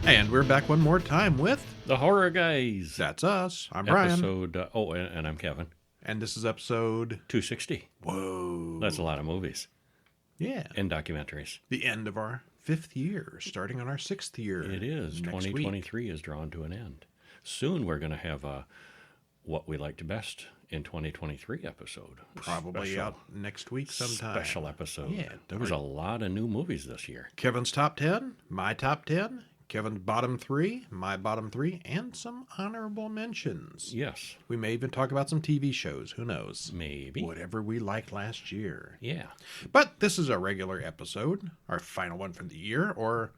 And we're back one more time with The Horror Guys. That's Us. I'm Brian. And I'm Kevin. And this is episode 260. Whoa. That's a lot of movies. Yeah. And documentaries. The end of our 5th year, starting on our 6th year. It is. 2023 is drawn to an end. Soon we're going to have a What We Liked Best in 2023 episode. Probably out next week sometime. Special episode. Yeah. There was a lot of new movies this year. Kevin's top 10, my top 10, Kevin's bottom 3, my bottom 3, and some honorable mentions. Yes. We may even talk about some TV shows. Who knows? Maybe. Whatever we liked last year. Yeah. But this is a regular episode, our final one for the year, or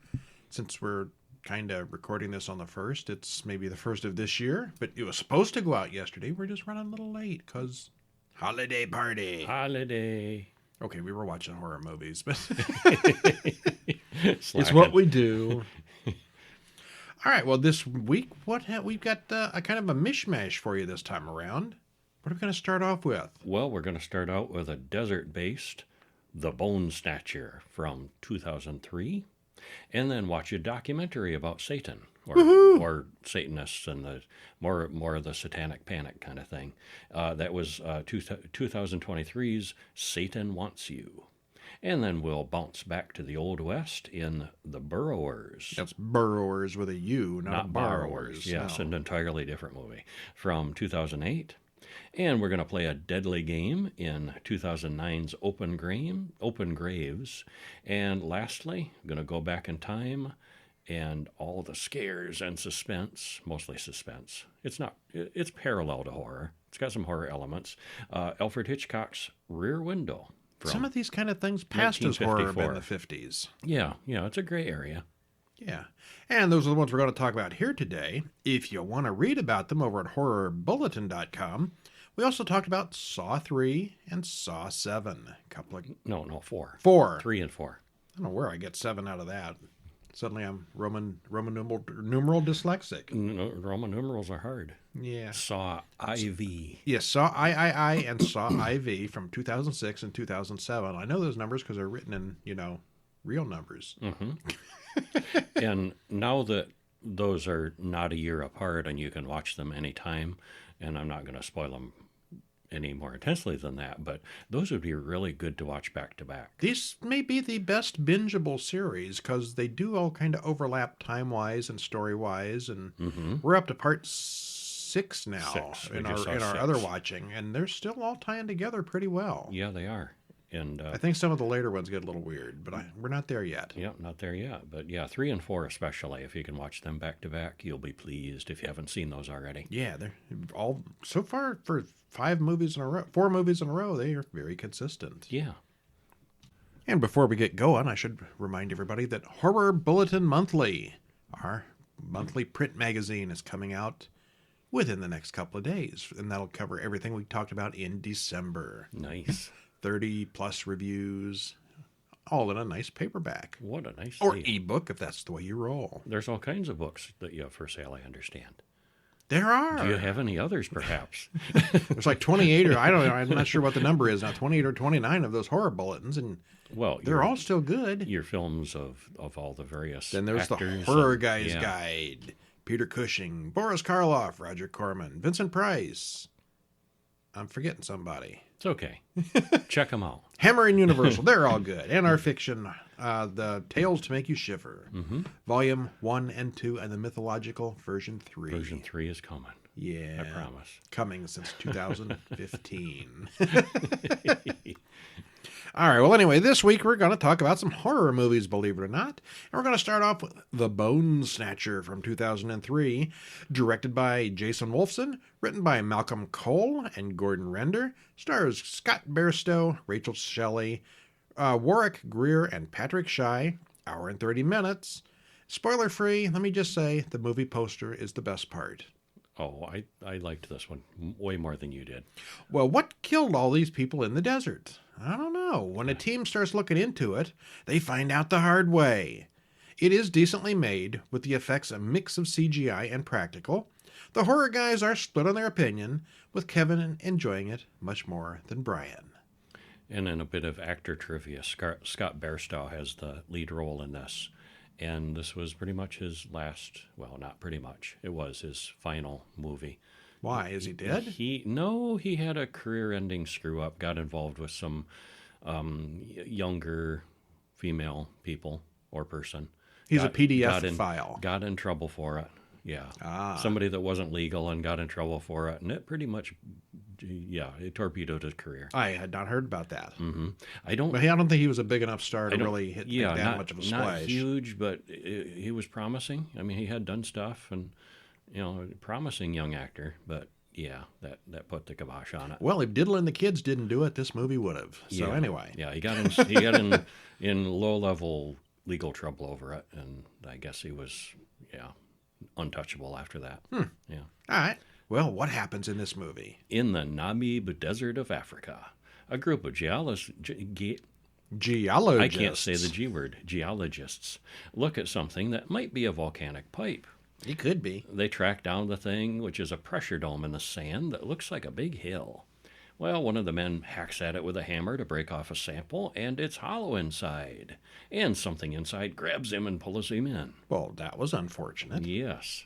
since we're kind of recording this on the 1st, it's maybe the 1st of this year, but it was supposed to go out yesterday. We're just running a little late because holiday party. Holiday. Okay, we were watching horror movies, but Slacking. it's what we do. All right, well, this week, we've got a kind of a mishmash for you this time around. What are we going to start off with? Well, we're going to start out with a desert-based The Bone Snatcher from 2003, and then watch a documentary about Satan, or Satanists and the more of the satanic panic kind of thing. That was 2023's Satan Wants You. And then we'll bounce back to the Old West in The Burrowers. That's Burrowers with a U, not Borrowers. Yes, no. An entirely different movie from 2008. And we're going to play a deadly game in 2009's Open Graves. And lastly, I'm going to go back in time and all the scares and suspense, mostly suspense. It's parallel to horror. It's got some horror elements. Alfred Hitchcock's Rear Window. Some of these kind of things passed as horror in the 50s. Yeah, it's a gray area. Yeah. And those are the ones we're going to talk about here today. If you want to read about them over at horrorbulletin.com, we also talked about Saw 3 and Saw 7. No, 4. 4. 3 and 4. I don't know where I get 7 out of that. Suddenly I'm Roman numeral dyslexic. Roman numerals are hard. Yeah. Saw IV. Yes, Saw I and Saw IV from 2006 and 2007. I know those numbers because they're written in, real numbers. Mm-hmm. And now that those are not a year apart and you can watch them anytime, and I'm not going to spoil them any more intensely than that, but those would be really good to watch back to back. These may be the best bingeable series because they do all kind of overlap time-wise and story-wise, and we're up to part 6 now in our other watching, and they're still all tying together pretty well. Yeah, they are. And I think some of the later ones get a little weird, but we're not there yet. Yeah, not there yet. But yeah, 3 and 4 especially, if you can watch them back to back, you'll be pleased if you haven't seen those already. Yeah, they're all, so far for 4 movies in a row, they are very consistent. Yeah. And before we get going, I should remind everybody that Horror Bulletin Monthly, our monthly print magazine, is coming out within the next couple of days, and that'll cover everything we talked about in December. Nice. 30-plus reviews, all in a nice paperback. What a nice Or deal. ebook, if that's the way you roll. There's all kinds of books that you have for sale, I understand. There are. Do you have any others, perhaps? There's like 28 or, I don't know, I'm not sure what the number is now, 28 or 29 of those horror bulletins, and they're all still good. Your films of all the various Then there's the Horror Guys Guide. Peter Cushing, Boris Karloff, Roger Corman, Vincent Price. I'm forgetting somebody. It's okay. Check them out. Hammer and Universal, they're all good. And our fiction, the Tales to Make You Shiver. Volume 1 and 2, and the mythological version 3. Version 3 is coming. Yeah. I promise. Coming since 2015. All right, well, anyway, this week we're going to talk about some horror movies, believe it or not. And we're going to start off with The Bone Snatcher from 2003, directed by Jason Wolfson, written by Malcolm Cole and Gordon Render, stars Scott Bairstow, Rachel Shelley, Warwick Greer, and Patrick Shy, hour and 30 minutes. Spoiler-free, let me just say, the movie poster is the best part. Oh, I liked this one way more than you did. Well, what killed all these people in the desert? I don't know. When a team starts looking into it, they find out the hard way. It is decently made, with the effects a mix of CGI and practical. The horror guys are split on their opinion, with Kevin enjoying it much more than Brian. And in a bit of actor trivia, Scott Bairstow has the lead role in this. And this was pretty much his last, well, not pretty much, it was his final movie. Why? Is he dead? He had a career-ending screw-up, got involved with some younger female people or person. He's a PDF file. Got in trouble for it. Yeah. Ah. Somebody that wasn't legal and got in trouble for it. And it pretty much, it torpedoed his career. I had not heard about that. Mm-hmm. But I don't think he was a big enough star to really hit that much of a splash. Not huge, but he was promising. I mean, he had done stuff and, promising young actor. But, yeah, that put the kibosh on it. Well, if Diddle and the Kids didn't do it, this movie would have. So anyway. Yeah, he got in low-level legal trouble over it. And I guess he was, untouchable after that. Yeah. All right. Well, what happens in this movie? In the Namib Desert of Africa, a group of geologists, I can't say the G word, geologists, look at something that might be a volcanic pipe. It could be. They track down the thing, which is a pressure dome in the sand that looks like a big hill. Well, one of the men hacks at it with a hammer to break off a sample, and it's hollow inside. And something inside grabs him and pulls him in. Well, that was unfortunate. Yes.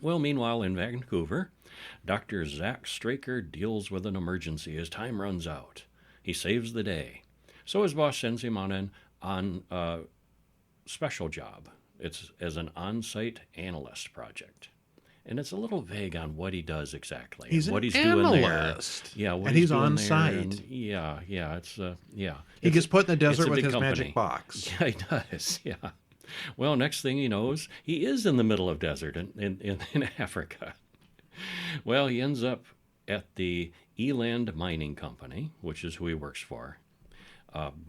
Well, meanwhile, in Vancouver, Dr. Zach Straker deals with an emergency as time runs out. He saves the day. So his boss sends him on a special job. It's as an on-site analyst project. And it's a little vague on what he does exactly. He's what an he's analyst. doing there. Yeah, and he's on site. He gets put in the desert with his company. magic box. Yeah, he does. Yeah. Well, next thing he knows, he is in the middle of desert in Africa. Well, he ends up at the Eland Mining Company, which is who he works for.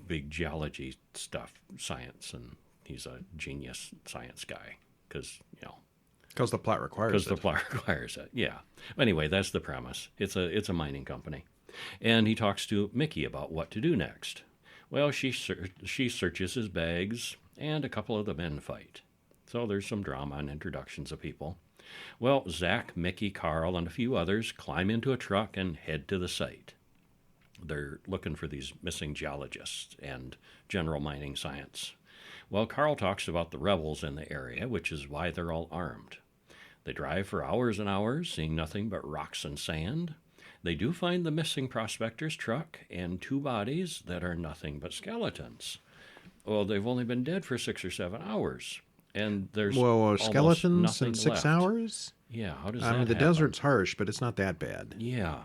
Big geology stuff, science, and he's a genius science guy because, Because the plot requires it. Because the plot requires it, yeah. Anyway, that's the premise. It's a mining company. And he talks to Mickey about what to do next. Well, she searches his bags, and a couple of the men fight. So there's some drama and introductions of people. Well, Zach, Mickey, Carl, and a few others climb into a truck and head to the site. They're looking for these missing geologists and general mining science. Well, Carl talks about the rebels in the area, which is why they're all armed. They drive for hours and hours, seeing nothing but rocks and sand. They do find the missing prospector's truck and 2 bodies that are nothing but skeletons. Well, they've only been dead for 6 or 7 hours, and there's skeletons in 6 left. hours? Yeah, how does that I mean, the happen? desert's harsh, but it's not that bad. Yeah.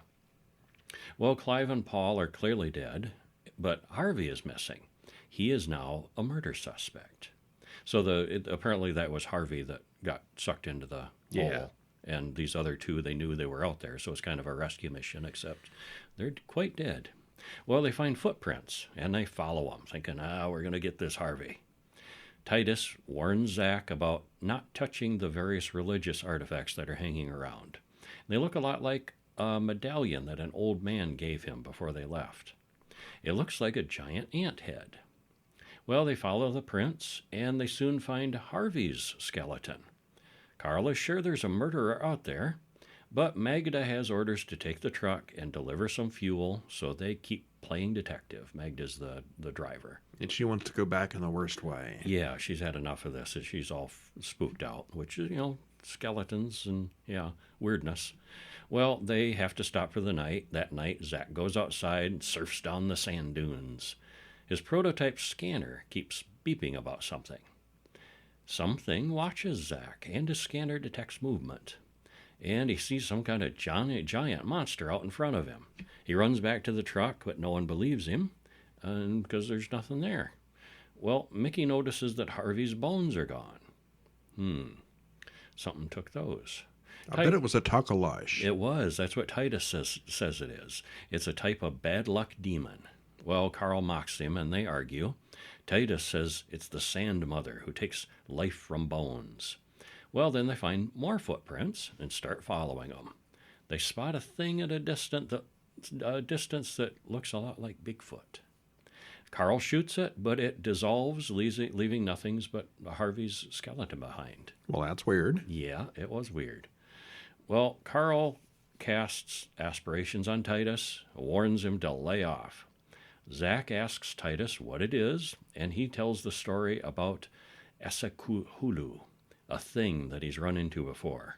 Well, Clive and Paul are clearly dead, but Harvey is missing. He is now a murder suspect. So apparently that was Harvey that got sucked into the hole. And these other 2, they knew they were out there, so it's kind of a rescue mission, except they're quite dead. Well, they find footprints, and they follow them, thinking, we're going to get this Harvey. Titus warns Zach about not touching the various religious artifacts that are hanging around. They look a lot like a medallion that an old man gave him before they left. It looks like a giant ant head. Well, they follow the prints, and they soon find Harvey's skeleton. Carl is sure there's a murderer out there, but Magda has orders to take the truck and deliver some fuel, so they keep playing detective. Magda's the driver. And she wants to go back in the worst way. Yeah, she's had enough of this, and she's all spooked out, which is, skeletons and, weirdness. Well, they have to stop for the night. That night, Zach goes outside and surfs down the sand dunes. His prototype scanner keeps beeping about something. Something watches Zach, and his scanner detects movement. And he sees some kind of giant monster out in front of him. He runs back to the truck, but no one believes him, because there's nothing there. Well, Mickey notices that Harvey's bones are gone. Something took those. I bet it was a takalage. It was. That's what Titus says it is. It's a type of bad luck demon. Well, Carl mocks him, and they argue. Titus says it's the Sand Mother who takes life from bones. Well, then they find more footprints and start following them. They spot a thing at a distance that looks a lot like Bigfoot. Carl shoots it, but it dissolves, leaving nothing but Harvey's skeleton behind. Well, that's weird. Yeah, it was weird. Well, Carl casts aspirations on Titus, warns him to lay off. Zach asks Titus what it is, and he tells the story about Esekuhulu, a thing that he's run into before.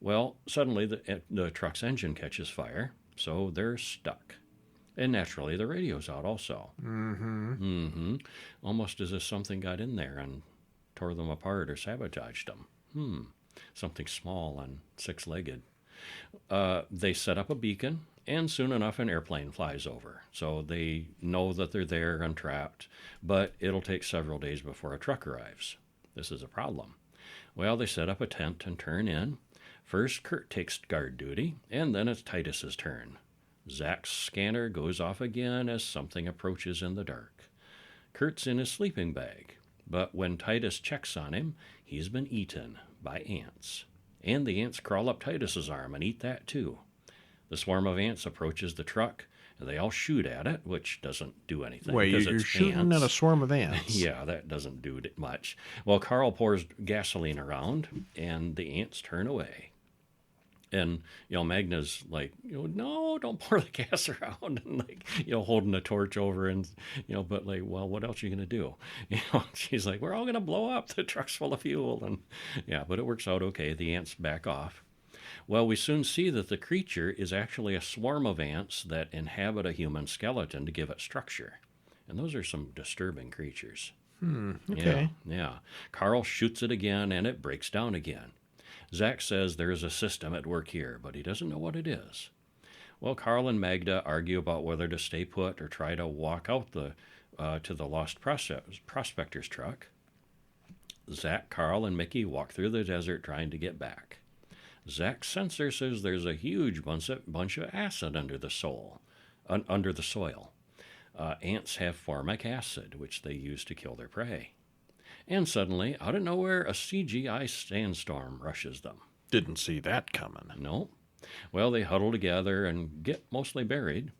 Well, suddenly the truck's engine catches fire, so they're stuck. And naturally, the radio's out also. Almost as if something got in there and tore them apart or sabotaged them. Something small and six-legged. They set up a beacon, and soon enough an airplane flies over. So they know that they're there and trapped, but it'll take several days before a truck arrives. This is a problem. Well, they set up a tent and turn in. First, Kurt takes guard duty, and then it's Titus's turn. Zach's scanner goes off again as something approaches in the dark. Kurt's in his sleeping bag, but when Titus checks on him, he's been eaten by ants. And the ants crawl up Titus's arm and eat that too. The swarm of ants approaches the truck, and they all shoot at it, which doesn't do anything. Wait, you're shooting at a swarm of ants? Yeah, that doesn't do much. Well, Carl pours gasoline around, and the ants turn away. And, Magna's like, no, don't pour the gas around, and holding a torch over, and, but well, what else are you going to do? She's like, we're all going to blow up. The truck's full of fuel. And yeah, but it works out okay. The ants back off. Well, we soon see that the creature is actually a swarm of ants that inhabit a human skeleton to give it structure. And those are some disturbing creatures. Okay. Yeah. Carl shoots it again, and it breaks down again. Zach says there is a system at work here, but he doesn't know what it is. Well, Carl and Magda argue about whether to stay put or try to walk out to the lost prospector's truck. Zach, Carl, and Mickey walk through the desert trying to get back. Zach's sensor says there's a huge bunch of acid under the soil. Ants have formic acid, which they use to kill their prey. And suddenly, out of nowhere, a CGI sandstorm rushes them. Didn't see that coming. No. Well, they huddle together and get mostly buried.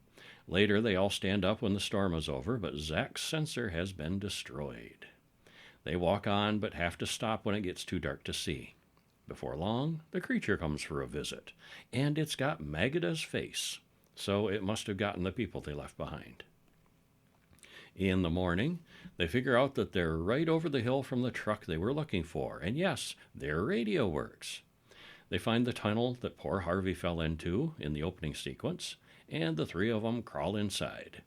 Later, they all stand up when the storm is over, but Zach's sensor has been destroyed. They walk on, but have to stop when it gets too dark to see. Before long, the creature comes for a visit, and it's got Magda's face, so it must have gotten the people they left behind. In the morning, they figure out that they're right over the hill from the truck they were looking for, and yes, their radio works. They find the tunnel that poor Harvey fell into in the opening sequence, and the three of them crawl inside.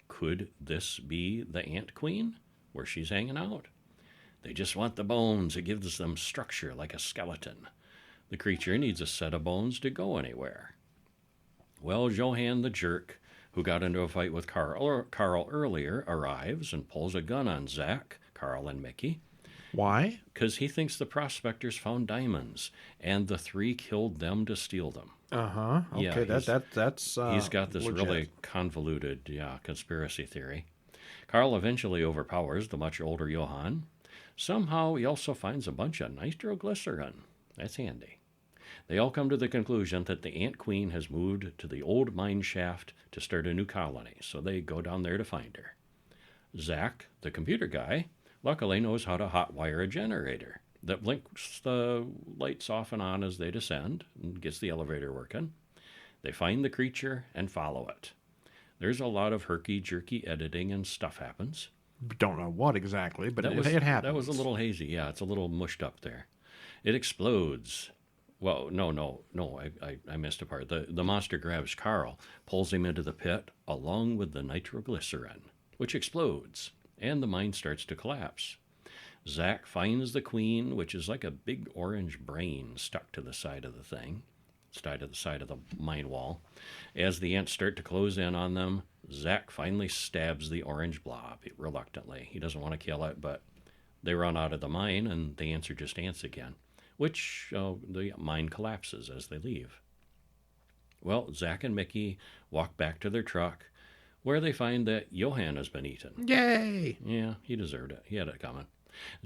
Could this be the Ant Queen, where she's hanging out? They just want the bones. It gives them structure like a skeleton. The creature needs a set of bones to go anywhere. Well, Johann the jerk, who got into a fight with Carl earlier, arrives and pulls a gun on Zach, Carl, and Mickey. Why? Because he thinks the prospectors found diamonds, and the three killed them to steal them. Okay, yeah, that's he's got this legit. really convoluted conspiracy theory. Carl eventually overpowers the much older Johann. Somehow he also finds a bunch of nitroglycerin. That's handy. They all come to the conclusion that the Ant Queen has moved to the old mine shaft to start a new colony, so they go down there to find her. Zach, the computer guy, luckily knows how to hotwire a generator that blinks the lights off and on as they descend and gets the elevator working. They find the creature and follow it. There's a lot of herky-jerky editing and stuff happens. Don't know what exactly, but it happens. That was a little hazy. Yeah, it's a little mushed up there. It explodes. Well, no, I missed a part. The monster grabs Carl, pulls him into the pit, along with the nitroglycerin, which explodes, and the mine starts to collapse. Zach finds the queen, which is like a big orange brain stuck to the side of the thing, side of the mine wall. As the ants start to close in on them, Zach finally stabs the orange blob reluctantly. He doesn't want to kill it, but they run out of the mine, and the ants are just ants again, which the mine collapses as they leave. Well, Zach and Mickey walk back to their truck, where they find that Johann has been eaten. Yay! Yeah, he deserved it. He had it coming.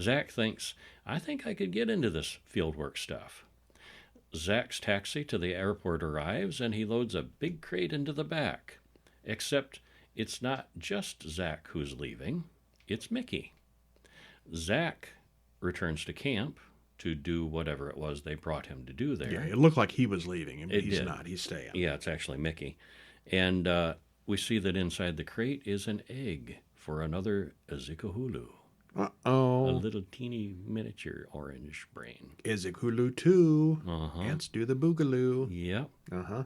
Zach thinks, I think I could get into this fieldwork stuff. Zach's taxi to the airport arrives, and he loads a big crate into the back. Except it's not just Zach who's leaving, it's Mickey. Zach returns to camp to do whatever it was they brought him to do there. Yeah, it looked like he was leaving, and he's did. not. He's staying. Yeah, it's actually Mickey. And we see that inside the crate is an egg for another Ezekahulu. Uh-oh. A little teeny miniature orange brain. Izikulu too. Uh-huh. Ants do the boogaloo. Yep. Uh-huh.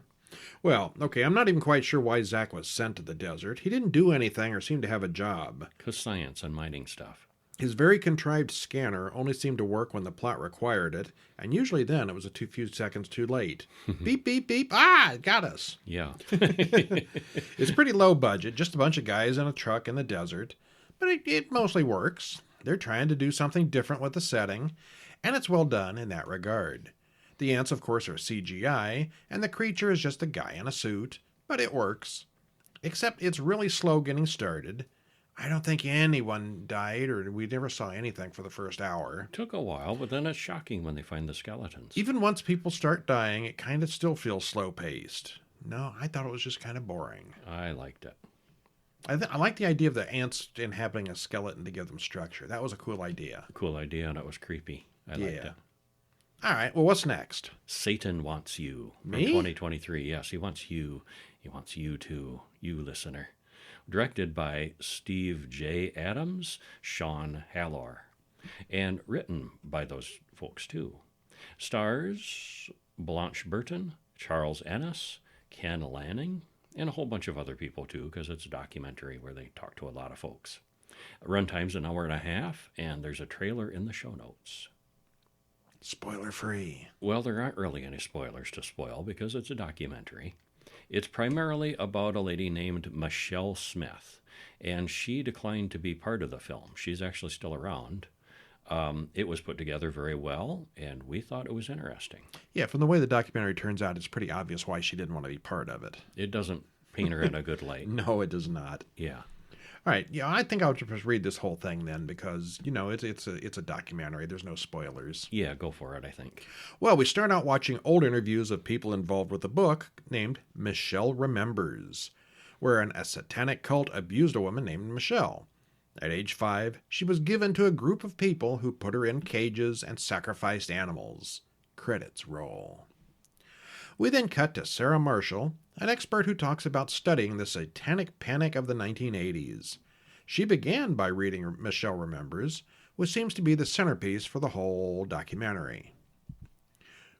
Well, okay, I'm not even quite sure why Zach was sent to the desert. He didn't do anything or seem to have a job. 'Cause science and mining stuff. His very contrived scanner only seemed to work when the plot required it, and usually then it was a few seconds too late. Beep, beep, beep. Ah, it got us. Yeah. It's pretty low budget, just a bunch of guys in a truck in the desert, but it mostly works. They're trying to do something different with the setting, and it's well done in that regard. The ants, of course, are CGI, and the creature is just a guy in a suit, but it works. Except it's really slow getting started. I don't think anyone died, or we never saw anything for the first hour. Took a while, but then it's shocking when they find the skeletons. Even once people start dying, it kind of still feels slow-paced. No, I thought it was just kind of boring. I liked it. I like the idea of the ants inhabiting a skeleton to give them structure. That was a cool idea. Cool idea, and it was creepy. I liked it. All right, well, what's next? Satan Wants You. Me? From 2023. Yes, he wants you. He wants you too, you listener. Directed by Steve J. Adams, Sean Hallor. And written by those folks too. Stars Blanche Burton, Charles Ennis, Ken Lanning, and a whole bunch of other people too, because it's a documentary where they talk to a lot of folks. Runtime's an hour and a half, and there's a trailer in the show notes. Spoiler free. Well, there aren't really any spoilers to spoil because it's a documentary. It's primarily about a lady named Michelle Smith, and she declined to be part of the film. She's actually still around. It was put together very well, and we thought it was interesting. Yeah, from the way the documentary turns out, it's pretty obvious why she didn't want to be part of it. It doesn't paint her in a good light. No, it does not. Yeah. All right, yeah, I think I'll just read this whole thing then because, it's a documentary. There's no spoilers. Yeah, go for it, I think. Well, we start out watching old interviews of people involved with the book named Michelle Remembers, wherein a satanic cult abused a woman named Michelle. At age 5, she was given to a group of people who put her in cages and sacrificed animals. Credits roll. We then cut to Sarah Marshall, an expert who talks about studying the satanic panic of the 1980s. She began by reading Michelle Remembers, which seems to be the centerpiece for the whole documentary.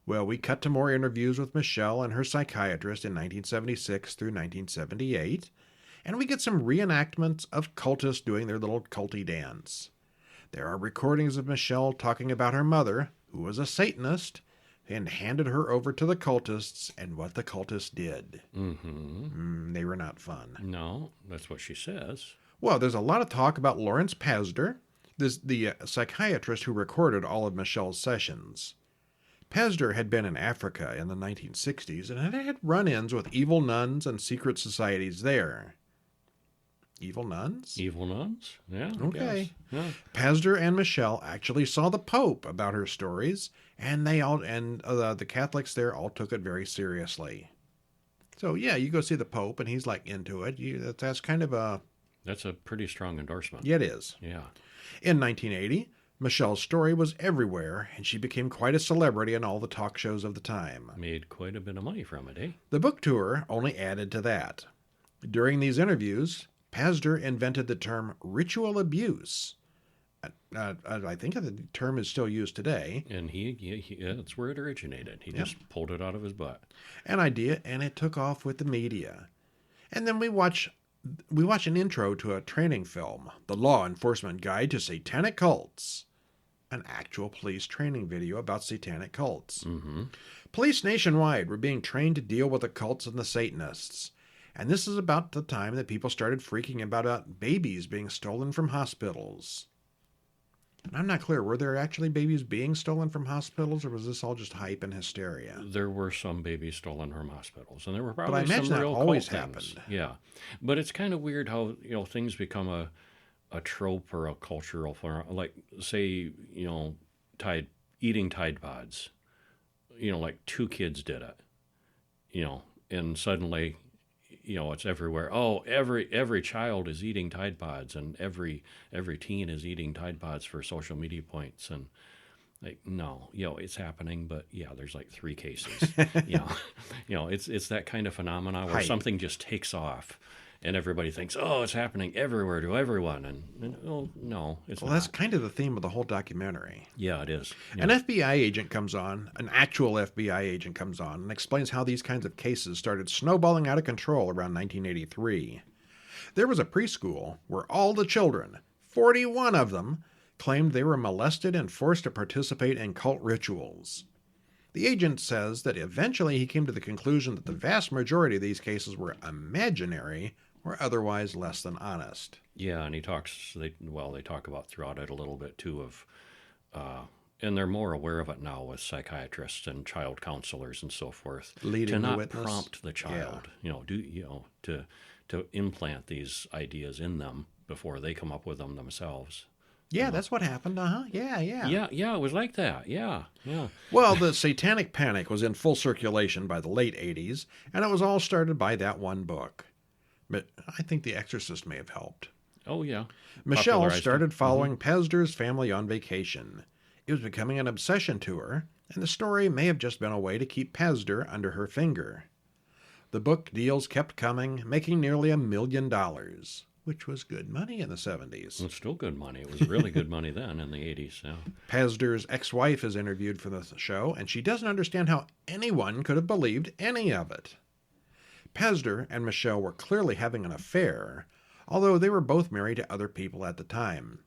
Well, we cut to more interviews with Michelle and her psychiatrist in 1976 through 1978, and we get some reenactments of cultists doing their little culty dance. There are recordings of Michelle talking about her mother, who was a Satanist, and handed her over to the cultists and what the cultists did. They were not fun. No, that's what she says. Well, there's a lot of talk about Lawrence Pazder, the psychiatrist who recorded all of Michelle's sessions. Pazder had been in Africa in the 1960s and had run-ins with evil nuns and secret societies there. Evil nuns? Evil nuns? Yeah. Okay. Yeah. Pazder and Michelle actually saw the Pope about her stories, and the Catholics there all took it very seriously. So yeah, you go see the Pope, and he's like into it. That's kind of a... That's a pretty strong endorsement. Yeah, it is. Yeah. In 1980, Michelle's story was everywhere, and she became quite a celebrity in all the talk shows of the time. Made quite a bit of money from it, eh? The book tour only added to that. During these interviews, Pazder invented the term ritual abuse. I think the term is still used today. And that's where it originated. He just pulled it out of his butt. An idea, and it took off with the media. And then we watch an intro to a training film, The Law Enforcement Guide to Satanic Cults. An actual police training video about satanic cults. Mm-hmm. Police nationwide were being trained to deal with the cults and the Satanists. And this is about the time that people started freaking about babies being stolen from hospitals. And I'm not clear, were there actually babies being stolen from hospitals, or was this all just hype and hysteria? There were some babies stolen from hospitals, and there were probably but I imagine some that real always cult happened. Things. Yeah, but it's kind of weird how things become a trope or a cultural form. Like say eating Tide Pods. Like 2 kids did it. And suddenly. It's everywhere. Oh, every child is eating Tide Pods, and every teen is eating Tide Pods for social media points. And no, it's happening, but there's like 3 cases. It's that kind of phenomena where Hype. something just takes off, and everybody thinks, oh, it's happening everywhere to everyone, and oh no, it's Well, not. that's kind of the theme of the whole documentary. Yeah, it is. An Yeah. FBI agent comes on, an actual FBI agent comes on, and explains how these kinds of cases started snowballing out of control around 1983. There was a preschool where all the children, 41 of them, claimed they were molested and forced to participate in cult rituals. The agent says that eventually he came to the conclusion that the vast majority of these cases were imaginary or otherwise less than honest. Yeah, and he talks. They talk about throughout it a little bit too of, and they're more aware of it now with psychiatrists and child counselors and so forth. Leading to the not witness. prompt the child, to implant these ideas in them before they come up with them themselves. Yeah, that's what happened. Yeah. Yeah, it was like that. Yeah. Well, the satanic panic was in full circulation by the late 80s, and it was all started by that one book. But I think The Exorcist may have helped. Oh, yeah. Michelle Popularized it. started following Pazder's family on vacation. It was becoming an obsession to her, and the story may have just been a way to keep Pazder under her finger. The book deals kept coming, making nearly $1 million, which was good money in the 70s. It's still good money. It was really good money then in the 80s. Yeah. Pazder's ex-wife is interviewed for the show, and she doesn't understand how anyone could have believed any of it. Pazder and Michelle were clearly having an affair, although they were both married to other people at the time.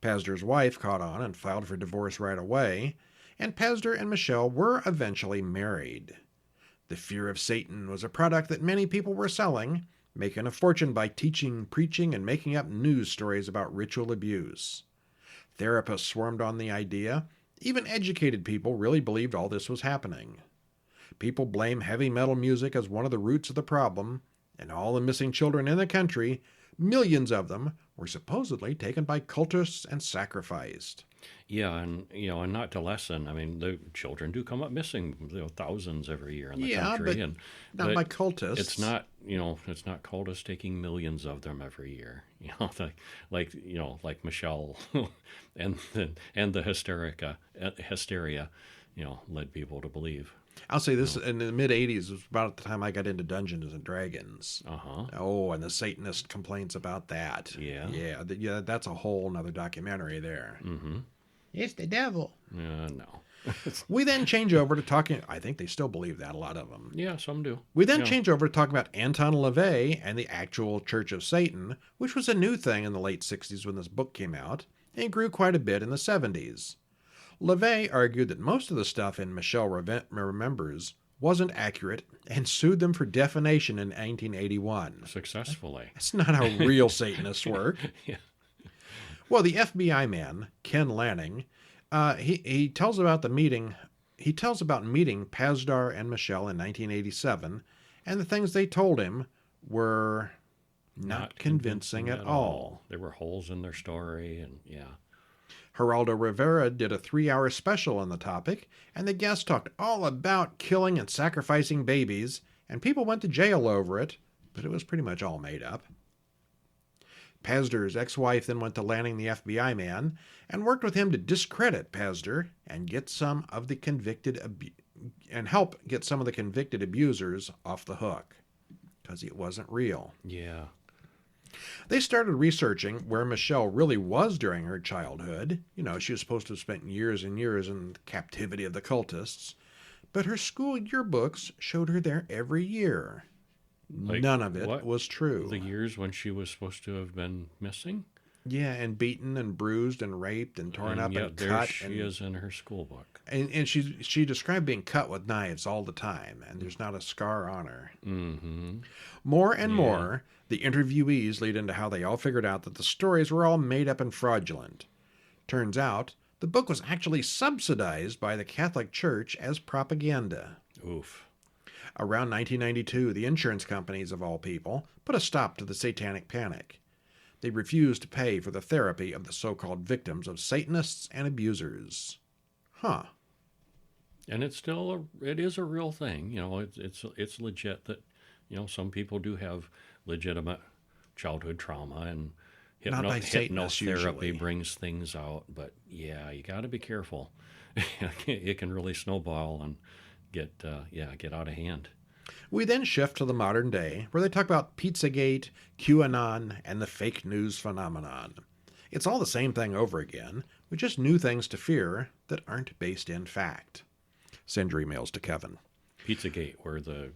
Pazder's wife caught on and filed for divorce right away, and Pazder and Michelle were eventually married. The fear of Satan was a product that many people were selling, making a fortune by teaching, preaching, and making up news stories about ritual abuse. Therapists swarmed on the idea. Even educated people really believed all this was happening. People blame heavy metal music as one of the roots of the problem, and all the missing children in the country, millions of them, were supposedly taken by cultists and sacrificed. Yeah, and and not to lessen. I mean, the children do come up missing, thousands every year in the country, but and not by cultists. It's not, it's not cultists taking millions of them every year. Like Michelle, and the hysteria, led people to believe. I'll say this, in the mid-'80s was about the time I got into Dungeons and Dragons. Uh-huh. Oh, and the Satanist complaints about that. Yeah. Yeah, that's a whole nother documentary there. Mm-hmm. It's the devil. No. We then change over to talking, I think they still believe that, a lot of them. Yeah, some do. We then change over to talk about Anton LaVey and the actual Church of Satan, which was a new thing in the late 60s when this book came out, and grew quite a bit in the 70s. LaVey argued that most of the stuff in Michelle Remembers wasn't accurate and sued them for defamation in 1981. Successfully. That's not how real Satanists work. Yeah. Well, the FBI man, Ken Lanning, he tells about the meeting. He tells about meeting Pazder and Michelle in 1987, and the things they told him were not convincing at all. There were holes in their story, and yeah. Geraldo Rivera did a 3-hour special on the topic, and the guest talked all about killing and sacrificing babies, and people went to jail over it, but it was pretty much all made up. Pazder's ex-wife then went to Lanning the FBI man and worked with him to discredit Pazder and get some of the help get some of the convicted abusers off the hook, because it wasn't real. Yeah. They started researching where Michelle really was during her childhood. She was supposed to have spent years and years in the captivity of the cultists, but her school yearbooks showed her there every year. None of it was true. The years when she was supposed to have been missing? Yeah, and beaten and bruised and raped and torn up and there cut. She is in her school book. And she described being cut with knives all the time, and there's not a scar on her. Mm-hmm. More and more, the interviewees lead into how they all figured out that the stories were all made up and fraudulent. Turns out, the book was actually subsidized by the Catholic Church as propaganda. Oof. Around 1992, the insurance companies, of all people, put a stop to the satanic panic. They refused to pay for the therapy of the so-called victims of Satanists and abusers. Huh. And it is a real thing. It's legit that, some people do have legitimate childhood trauma, and hypnotherapy brings things out. But yeah, you got to be careful. It can really snowball and get out of hand. We then shift to the modern day, where they talk about Pizzagate, QAnon, and the fake news phenomenon. It's all the same thing over again, with just new things to fear that aren't based in fact. Send your emails to Kevin. Pizzagate, where the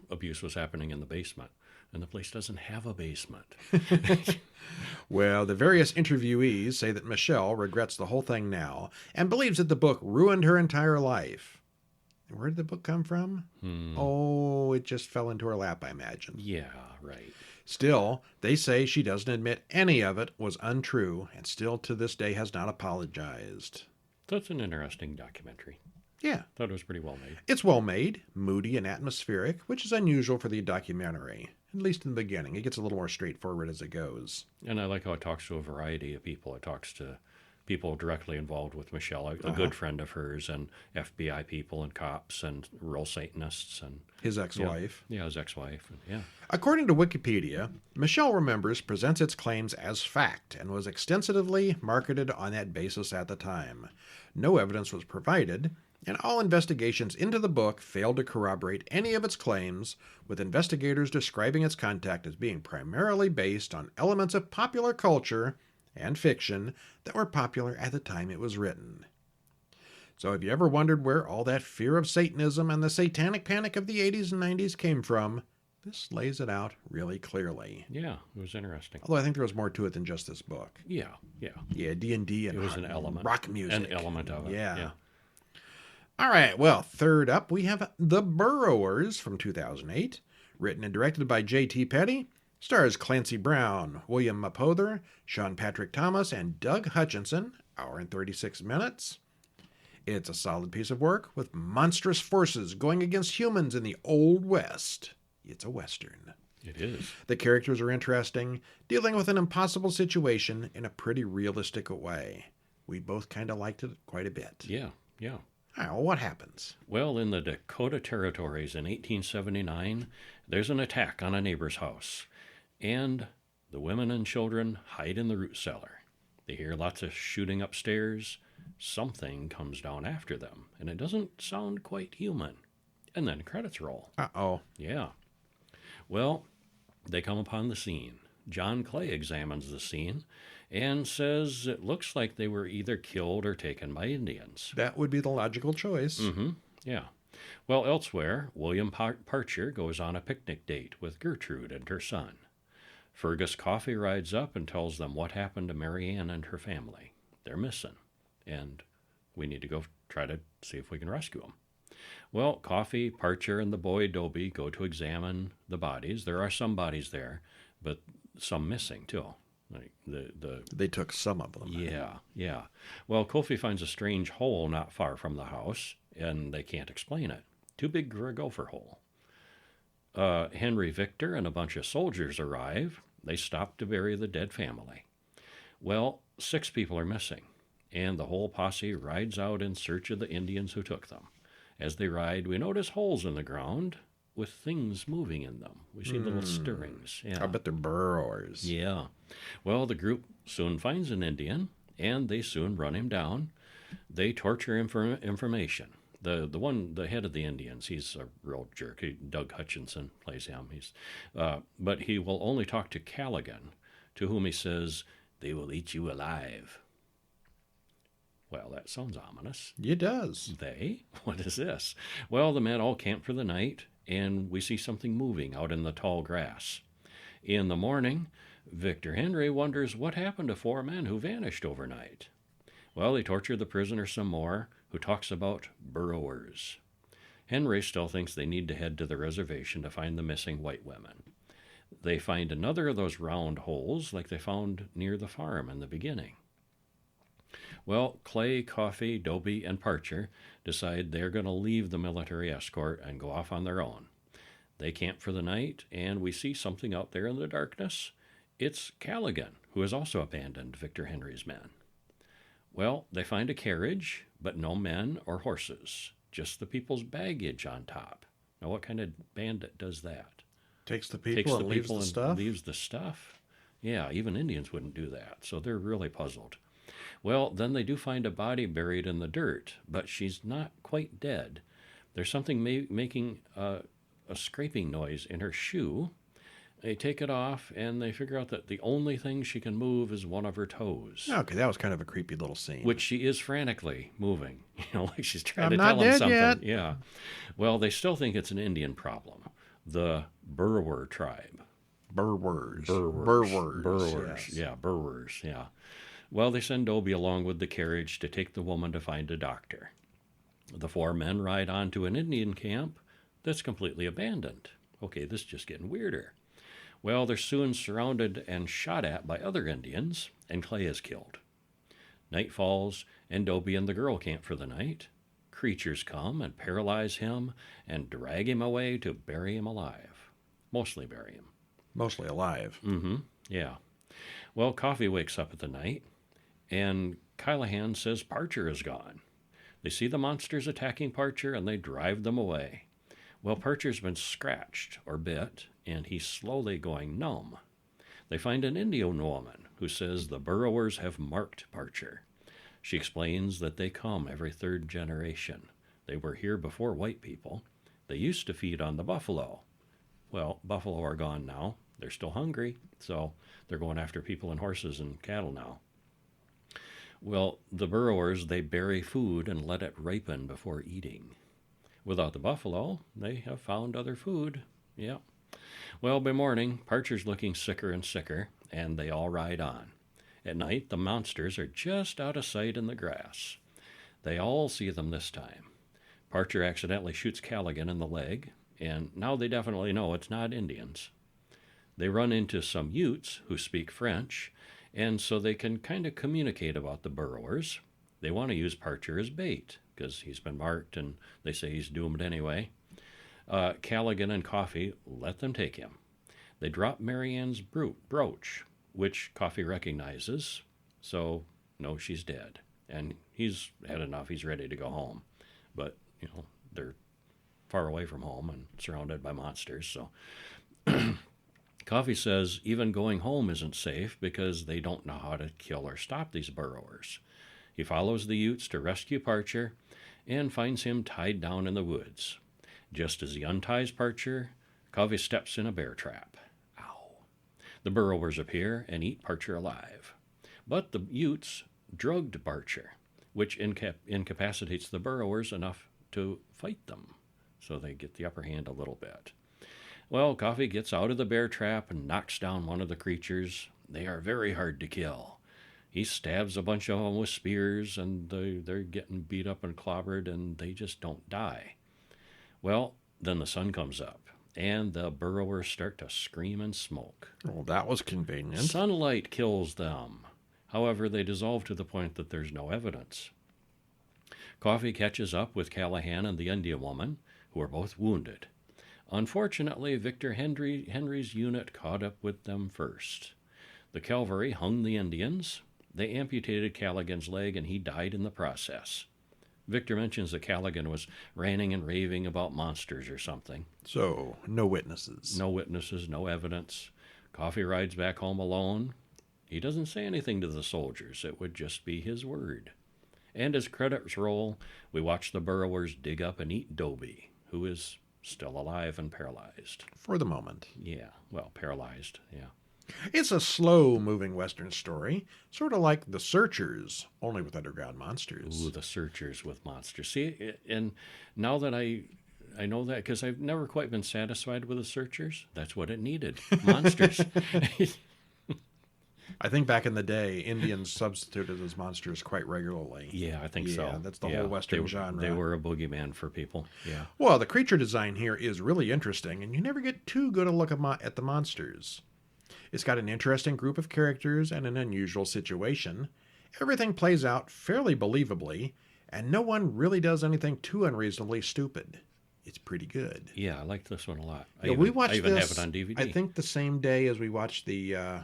abuse was happening in the basement, and the place doesn't have a basement. Well, the various interviewees say that Michelle regrets the whole thing now and believes that the book ruined her entire life. Where did the book come from? Oh, it just fell into her lap, I imagine. Yeah, right. Still, they say she doesn't admit any of it was untrue and still to this day has not apologized. That's an interesting documentary. Yeah. Thought it was pretty well made. It's well made, moody and atmospheric, which is unusual for the documentary. At least in the beginning. It gets a little more straightforward as it goes. And I like how it talks to a variety of people. It talks to people directly involved with Michelle, a good friend of hers, and FBI people and cops and rural Satanists and His ex-wife. Yeah, his ex-wife. Yeah. According to Wikipedia, Michelle Remembers presents its claims as fact and was extensively marketed on that basis at the time. No evidence was provided, and all investigations into the book failed to corroborate any of its claims, with investigators describing its content as being primarily based on elements of popular culture and fiction that were popular at the time it was written. So have you ever wondered where all that fear of Satanism and the satanic panic of the 80s and 90s came from? This lays it out really clearly. Yeah, it was interesting. Although I think there was more to it than just this book. Yeah. Yeah, D&D and It was an element. rock music. An element of it. Yeah. All right, well, third up, we have The Burrowers from 2008, written and directed by J.T. Petty, stars Clancy Brown, William Mapother, Sean Patrick Thomas, and Doug Hutchinson, hour and 36 minutes. It's a solid piece of work with monstrous forces going against humans in the Old West. It's a Western. It is. The characters are interesting, dealing with an impossible situation in a pretty realistic way. We both kind of liked it quite a bit. Yeah. All right, well, what happens? Well, in the Dakota Territories in 1879, there's an attack on a neighbor's house, and the women and children hide in the root cellar. They hear lots of shooting upstairs. Something comes down after them, and it doesn't sound quite human. And then credits roll. Uh-oh. Yeah. Well, they come upon the scene. John Clay examines the scene and says it looks like they were either killed or taken by Indians. That would be the logical choice. Yeah. Well, elsewhere, William Parcher goes on a picnic date with Gertrude and her son. Fergus Coffey rides up and tells them what happened to Mary Ann and her family. They're missing, and we need to go try to see if we can rescue them. Well, Coffey, Parcher, and the boy Dobie go to examine the bodies. There are some bodies there, but some missing too. Like They took some of them. Yeah. Well, Kofi finds a strange hole not far from the house, and they can't explain it. Too big for a gopher hole. Henry Victor and a bunch of soldiers arrive. They stop to bury the dead family. Well, 6 people are missing, and the whole posse rides out in search of the Indians who took them. As they ride, we notice holes in the ground with things moving in them. We see little stirrings. Yeah. I bet they're burrowers. Yeah. Well, the group soon finds an Indian, and they soon run him down. They torture him for information. The head of the Indians, he's a real jerk. Doug Hutchinson plays him. But he will only talk to Callaghan, to whom he says, "They will eat you alive." Well, that sounds ominous. It does. They? What is this? Well, the men all camp for the night, and we see something moving out in the tall grass. In the morning, Victor Henry wonders what happened to 4 men who vanished overnight. Well, they torture the prisoner some more, who talks about burrowers. Henry still thinks they need to head to the reservation to find the missing white women. They find another of those round holes like they found near the farm in the beginning. Well, Clay, Coffey, Dobie, and Parcher decide they're going to leave the military escort and go off on their own. They camp for the night, and we see something out there in the darkness. It's Callaghan, who has also abandoned Victor Henry's men. Well, they find a carriage, but no men or horses, just the people's baggage on top. Now, what kind of bandit does that? Takes the people and leaves the stuff? Leaves the stuff? Yeah, even Indians wouldn't do that, so they're really puzzled. Well, then they do find a body buried in the dirt, but she's not quite dead. There's something making a scraping noise in her shoe. They take it off, and they figure out that the only thing she can move is one of her toes, Okay, that was kind of a creepy little scene. which she is frantically moving, like she's trying I'm to not tell him dead something. yet. Yeah. Well, they still think it's an Indian problem. The Burrower tribe. Burrowers. Burrowers. Yes. Yeah, Burrowers. Yeah. Well, they send Dobie along with the carriage to take the woman to find a doctor. The four men ride on to an Indian camp that's completely abandoned. Okay, this is just getting weirder. Well, they're soon surrounded and shot at by other Indians, and Clay is killed. Night falls, and Dobie and the girl camp for the night. Creatures come and paralyze him and drag him away to bury him alive. Mostly bury him. Mostly alive. Mm-hmm. Yeah. Well, Coffee wakes up at the night, and Callahan says Parcher is gone. They see the monsters attacking Parcher, and they drive them away. Well, Parcher's been scratched or bit, and he's slowly going numb. They find an Indian woman who says the Burrowers have marked Parcher. She explains that they come every third generation. They were here before white people. They used to feed on the buffalo. Well, buffalo are gone now. They're still hungry, so they're going after people and horses and cattle now. Well, the Burrowers, they bury food and let it ripen before eating. Without the buffalo, they have found other food. Yeah. Well, by morning, Parcher's looking sicker and sicker, and they all ride on. At night, the monsters are just out of sight in the grass. They all see them this time. Parcher accidentally shoots Callaghan in the leg, and now they definitely know it's not Indians. They run into some Utes who speak French, and so they can kind of communicate about the Burrowers. They want to use Parcher as bait, because he's been marked, and they say he's doomed anyway. Callaghan and Coffee let them take him. They drop Marianne's brooch, which Coffee recognizes, so no, she's dead. And he's had enough. He's ready to go home. But, they're far away from home and surrounded by monsters, so... Coffee says even going home isn't safe because they don't know how to kill or stop these Burrowers. He follows the Utes to rescue Parcher and finds him tied down in the woods. Just as he unties Parcher, Coffee steps in a bear trap. Ow. The Burrowers appear and eat Parcher alive. But the Utes drugged Parcher, which incapacitates the Burrowers enough to fight them, so they get the upper hand a little bit. Well, Coffee gets out of the bear trap and knocks down one of the creatures. They are very hard to kill. He stabs a bunch of them with spears, and they're getting beat up and clobbered, and they just don't die. Well, then the sun comes up, and the Burrowers start to scream and smoke. Well, that was convenient. Sunlight kills them. However, they dissolve to the point that there's no evidence. Coffee catches up with Callahan and the Indian woman, who are both wounded. Unfortunately, Victor Henry's unit caught up with them first. The cavalry hung the Indians. They amputated Callaghan's leg, and he died in the process. Victor mentions that Callaghan was ranting and raving about monsters or something. So, no witnesses. No witnesses, no evidence. Coffee rides back home alone. He doesn't say anything to the soldiers. It would just be his word. And as credits roll, we watch the Burrowers dig up and eat Dobie, who is still alive and paralyzed. For the moment. Yeah, well, paralyzed, yeah. It's a slow-moving Western story, sort of like The Searchers, only with underground monsters. Ooh, The Searchers with monsters. See, and now that I know that, because I've never quite been satisfied with The Searchers, that's what it needed, monsters. I think back in the day, Indians substituted as monsters quite regularly. Yeah, I think so. Yeah, that's the whole Western genre. They were a boogeyman for people, yeah. Well, the creature design here is really interesting, and you never get too good a look at the monsters. It's got an interesting group of characters and an unusual situation. Everything plays out fairly believably, and no one really does anything too unreasonably stupid. It's pretty good. Yeah, I like this one a lot. We watched I even this, have it on DVD. I think the same day as we watched the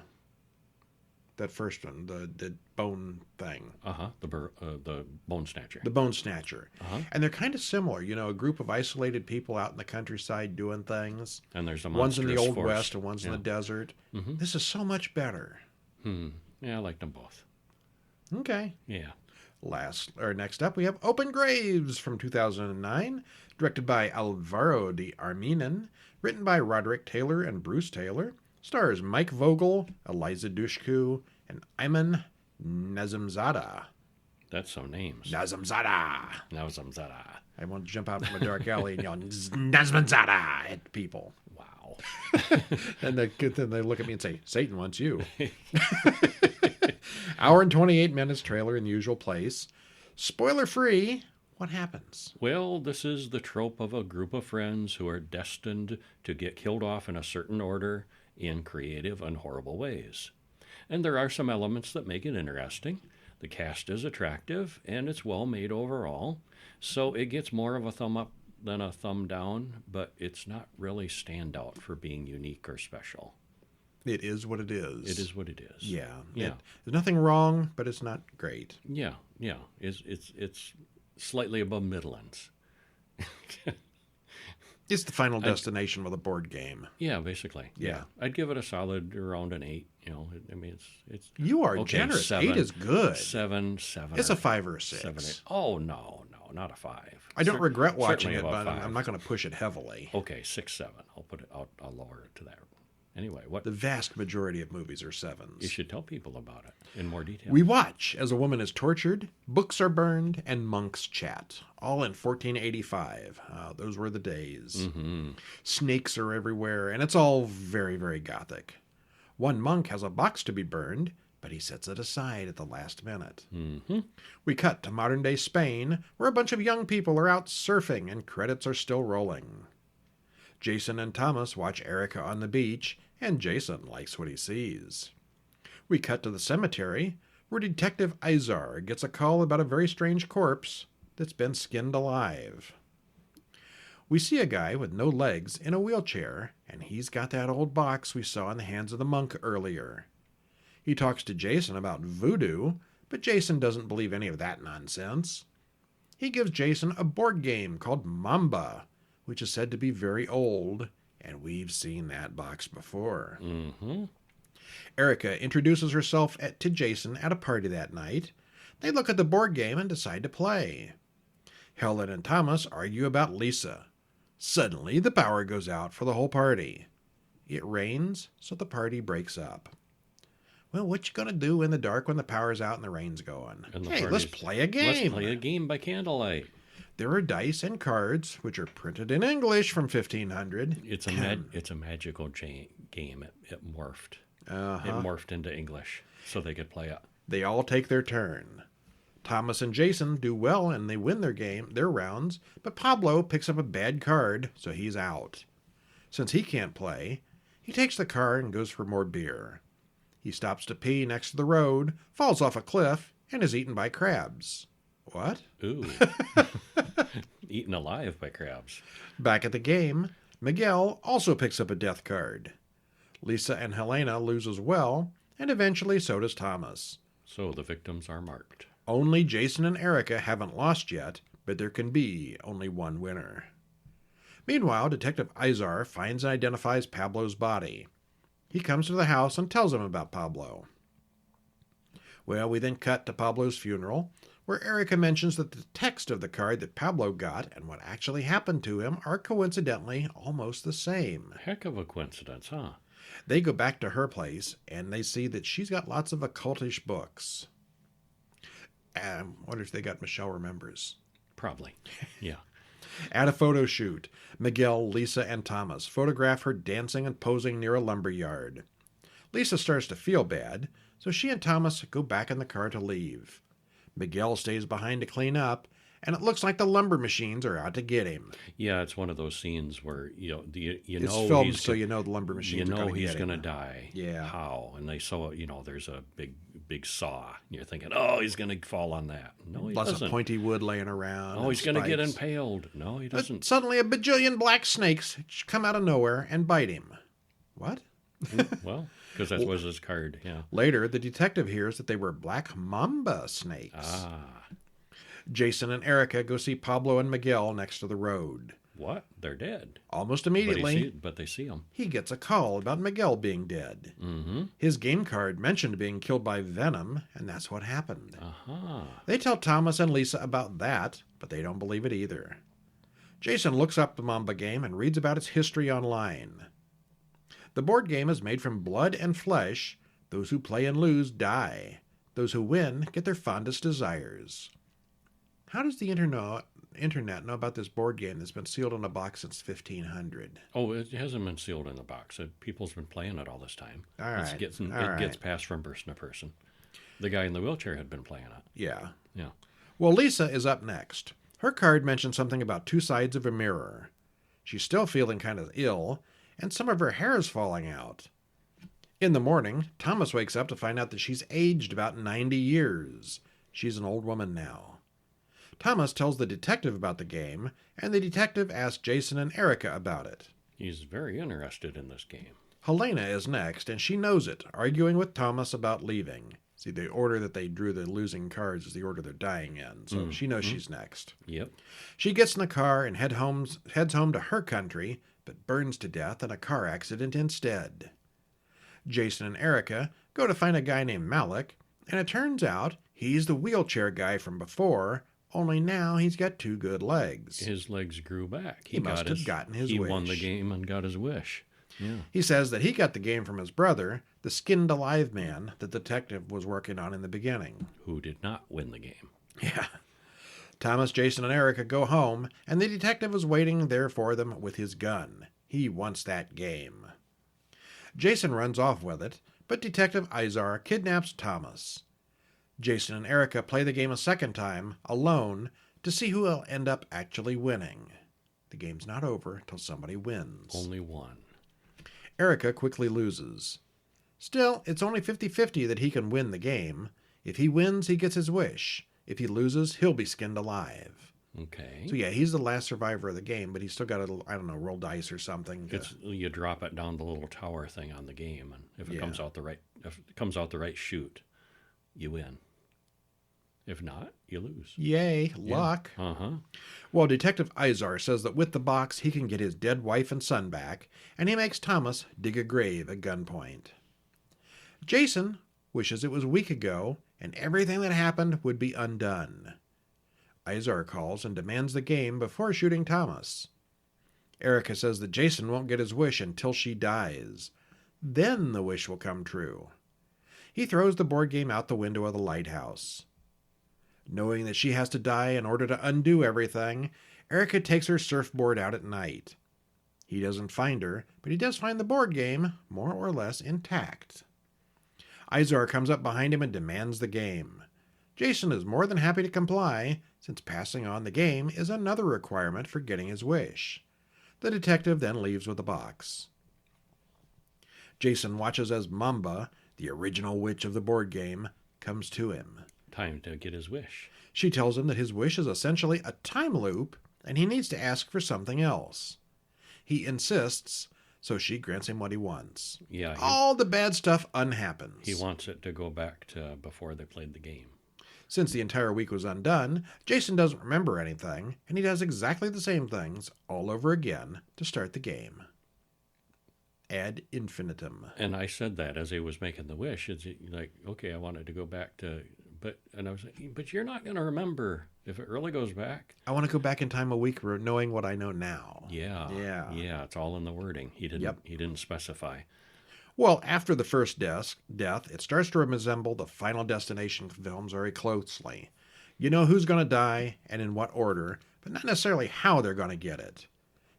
that first one, the bone thing. The Bone Snatcher. The Bone Snatcher. Uh-huh. And they're kind of similar, a group of isolated people out in the countryside doing things. And there's a one's in the Old force. West and one's in the desert. Mm-hmm. This is so much better. Yeah, I liked them both. Okay. Yeah. Next up, we have Open Graves from 2009, directed by Alvaro de Arminen, written by Roderick Taylor and Bruce Taylor, stars Mike Vogel, Eliza Dushku, and Ayman Nazimzada. That's some names. Nazimzada. I want to jump out from a dark alley and yell Nazimzada at people. Wow. And then they look at me and say, Satan wants you. Hour and 28 minutes trailer in the usual place. Spoiler free. What happens? Well, this is the trope of a group of friends who are destined to get killed off in a certain order in creative and horrible ways. And there are some elements that make it interesting. The cast is attractive, and it's well made overall. So it gets more of a thumb up than a thumb down, but it's not really standout for being unique or special. It is what it is. It is what it is. Yeah. Yeah. There's nothing wrong, but it's not great. Yeah. It's slightly above middlings. It's the final destination with a board game. Yeah, basically. Yeah. I'd give it a solid around an 8. I mean, it's. You are okay, generous. 7, 8 is good. 7. It's a 5 or a 6. 7, 8. Oh, no, not a 5. I don't regret watching it, but 5. I'm not going to push it heavily. Okay, 6, 7. I'll lower it to that. Anyway, what? The vast majority of movies are 7s. You should tell people about it in more detail. We watch as a woman is tortured, books are burned, and monks chat. All in 1485. Those were the days. Mm-hmm. Snakes are everywhere, and it's all very, very gothic. One monk has a box to be burned, but he sets it aside at the last minute. Mm-hmm. We cut to modern-day Spain, where a bunch of young people are out surfing, and credits are still rolling. Jason and Thomas watch Erica on the beach, and Jason likes what he sees. We cut to the cemetery, where Detective Izar gets a call about a very strange corpse that's been skinned alive. We see a guy with no legs in a wheelchair, and he's got that old box we saw in the hands of the monk earlier. He talks to Jason about voodoo, but Jason doesn't believe any of that nonsense. He gives Jason a board game called Mamba, which is said to be very old, and we've seen that box before. Mm-hmm. Erica introduces herself to Jason at a party that night. They look at the board game and decide to play. Helen and Thomas argue about Lisa. Suddenly, the power goes out for the whole party. It rains, so the party breaks up. Well, what you gonna do in the dark when the power's out and the rain's going? Hey, let's play a game. Let's play a game by candlelight. There are dice and cards, which are printed in English from 1500. It's a magical game. It morphed. Uh-huh. It morphed into English, so they could play it. They all take their turn. Thomas and Jason do well and they win their rounds, but Pablo picks up a bad card, so he's out. Since he can't play, he takes the card and goes for more beer. He stops to pee next to the road, falls off a cliff, and is eaten by crabs. What? Ooh. Eaten alive by crabs. Back at the game, Miguel also picks up a death card. Lisa and Helena lose as well, and eventually so does Thomas. So the victims are marked. Only Jason and Erica haven't lost yet, but there can be only one winner. Meanwhile, Detective Izar finds and identifies Pablo's body. He comes to the house and tells him about Pablo. Well, we then cut to Pablo's funeral, where Erica mentions that the text of the card that Pablo got and what actually happened to him are coincidentally almost the same. Heck of a coincidence, huh? They go back to her place, and they see that she's got lots of occultish books. Wonder if they got Michelle Remembers. Probably, yeah. At a photo shoot, Miguel, Lisa, and Thomas photograph her dancing and posing near a lumber yard. Lisa starts to feel bad, so she and Thomas go back in the car to leave. Miguel stays behind to clean up, and it looks like the lumber machines are out to get him. Yeah, it's one of those scenes where it's filmed so you know the lumber machines are going to get him. He's going to die. Yeah. How? And they saw there's a big saw. And you're thinking, oh, he's going to fall on that. No, he doesn't. Lots of pointy wood laying around. Oh, he's going to get impaled. No, he doesn't. But suddenly a bajillion black snakes come out of nowhere and bite him. What? Well, because that was his card, yeah. Later, the detective hears that they were black mamba snakes. Ah. Jason and Erica go see Pablo and Miguel next to the road. What? They're dead. Almost immediately, But they see them. he gets a call about Miguel being dead. Mm-hmm. His game card mentioned being killed by venom, and that's what happened. Uh-huh. They tell Thomas and Lisa about that, but they don't believe it either. Jason looks up the Mamba game and reads about its history online. The board game is made from blood and flesh. Those who play and lose die. Those who win get their fondest desires. How does the internet know about this board game that's been sealed in a box since 1500? Oh, it hasn't been sealed in the box. People's been playing it all this time. All right. It gets passed from person to person. The guy in the wheelchair had been playing it. Yeah. Yeah. Well, Lisa is up next. Her card mentions something about two sides of a mirror. She's still feeling kind of ill, and some of her hair is falling out. In the morning, Thomas wakes up to find out that she's aged about 90 years. She's an old woman now. Thomas tells the detective about the game, and the detective asks Jason and Erica about it. He's very interested in this game. Helena is next, and she knows it, arguing with Thomas about leaving. See, the order that they drew the losing cards is the order they're dying in, so she knows she's next. Yep. She gets in the car and heads home to her country, but burns to death in a car accident instead. Jason and Erica go to find a guy named Malik, and it turns out he's the wheelchair guy from before, only now he's got two good legs. His legs grew back. He must have gotten his wish. wish. He won the game and got his wish. Yeah. He says that he got the game from his brother, the skinned alive man the detective was working on in the beginning. Who did not win the game. Yeah. Thomas, Jason, and Erica go home, and the detective is waiting there for them with his gun. He wants that game. Jason runs off with it, but Detective Izar kidnaps Thomas. Jason and Erica play the game a second time, alone, to see who will end up actually winning. The game's not over till somebody wins. Only one. Erica quickly loses. Still, it's only 50-50 that he can win the game. If he wins, he gets his wish. If he loses, he'll be skinned alive. Okay. So yeah, he's the last survivor of the game, but he's still got to, I don't know, roll dice or something. You drop it down the little tower thing on the game, and if it comes out the right chute, you win. If not, you lose. Yay, luck. Yeah. Uh-huh. Well, Detective Izar says that with the box, he can get his dead wife and son back, and he makes Thomas dig a grave at gunpoint. Jason wishes it was a week ago, and everything that happened would be undone. Izar calls and demands the game before shooting Thomas. Erica says that Jason won't get his wish until she dies. Then the wish will come true. He throws the board game out the window of the lighthouse. Knowing that she has to die in order to undo everything, Erica takes her surfboard out at night. He doesn't find her, but he does find the board game, more or less intact. Izar comes up behind him and demands the game. Jason is more than happy to comply, since passing on the game is another requirement for getting his wish. The detective then leaves with the box. Jason watches as Mamba, the original witch of the board game, comes to him. Time to get his wish. She tells him that his wish is essentially a time loop, and he needs to ask for something else. He insists, so she grants him what he wants. Yeah. All the bad stuff unhappens. He wants it to go back to before they played the game. Since the entire week was undone, Jason doesn't remember anything, and he does exactly the same things all over again to start the game. Ad infinitum. And I said that as he was making the wish. It's like, okay, I wanted to go back to... And I was like, but you're not going to remember if it really goes back. I want to go back in time a week knowing what I know now. Yeah. It's all in the wording. He didn't specify. Well, after the first death, it starts to resemble the Final Destination films very closely. You know who's going to die and in what order, but not necessarily how they're going to get it.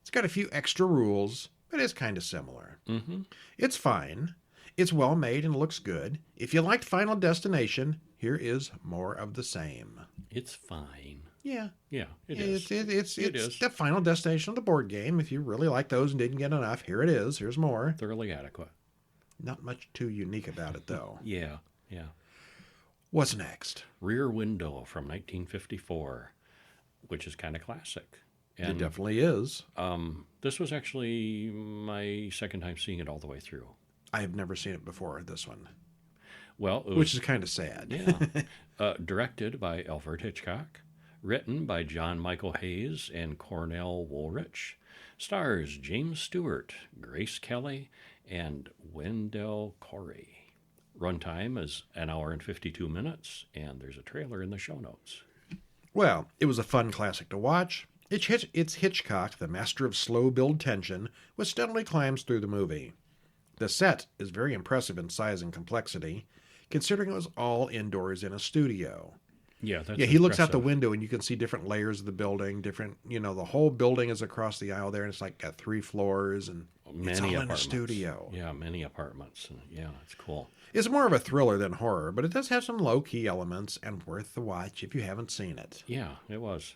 It's got a few extra rules, but it's kind of similar. Mm-hmm. It's fine. It's well made and looks good. If you liked Final Destination, here is more of the same. It's fine. Yeah. Yeah, it is. It's the Final Destination of the board game. If you really like those and didn't get enough, here it is. Here's more. Thoroughly adequate. Not much too unique about it, though. Yeah. What's next? Rear Window from 1954, which is kind of classic. And it definitely is. This was actually my second time seeing it all the way through. I have never seen it before, this one. Well, which is kind of sad. Yeah. Directed by Alfred Hitchcock, Written by John Michael Hayes and Cornell Woolrich. Stars James Stewart, Grace Kelly, and Wendell Corey. Runtime is an hour and 52 minutes, and there's a trailer in the show notes. Well, it was a fun classic to watch. It's Hitchcock, the master of slow build tension, which steadily climbs through the movie. The set is very impressive in size and complexity, considering it was all indoors in a studio. Yeah, that's he looks out impressive. the window and you can see different layers of the building, the whole building is across the aisle there, and it's like got 3 floors, and it's all in a studio. Yeah, many apartments. Yeah, it's cool. It's more of a thriller than horror, but it does have some low-key elements and worth the watch if you haven't seen it. Yeah, it was.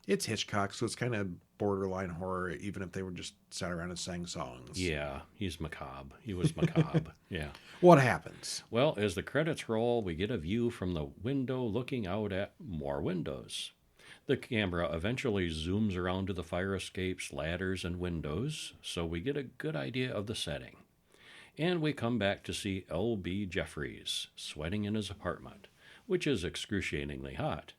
It's Hitchcock, so it's kind of borderline horror, even if they were just sat around and sang songs. Yeah, he's macabre. He was macabre. Yeah. What happens? Well, as the credits roll, we get a view from the window looking out at more windows. The camera eventually zooms around to the fire escapes, ladders, and windows, so we get a good idea of the setting. And we come back to see L.B. Jeffries sweating in his apartment, which is excruciatingly hot.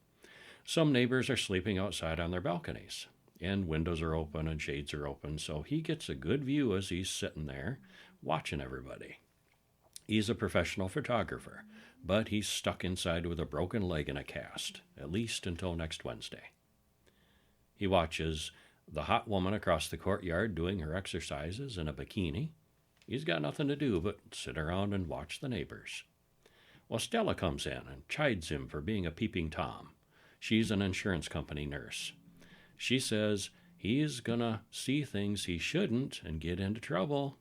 Some neighbors are sleeping outside on their balconies, and windows are open and shades are open, so he gets a good view as he's sitting there watching everybody. He's a professional photographer, but he's stuck inside with a broken leg and a cast, at least until next Wednesday. He watches the hot woman across the courtyard doing her exercises in a bikini. He's got nothing to do but sit around and watch the neighbors. Well, Stella comes in and chides him for being a peeping Tom. She's an insurance company nurse. She says he's gonna see things he shouldn't and get into trouble.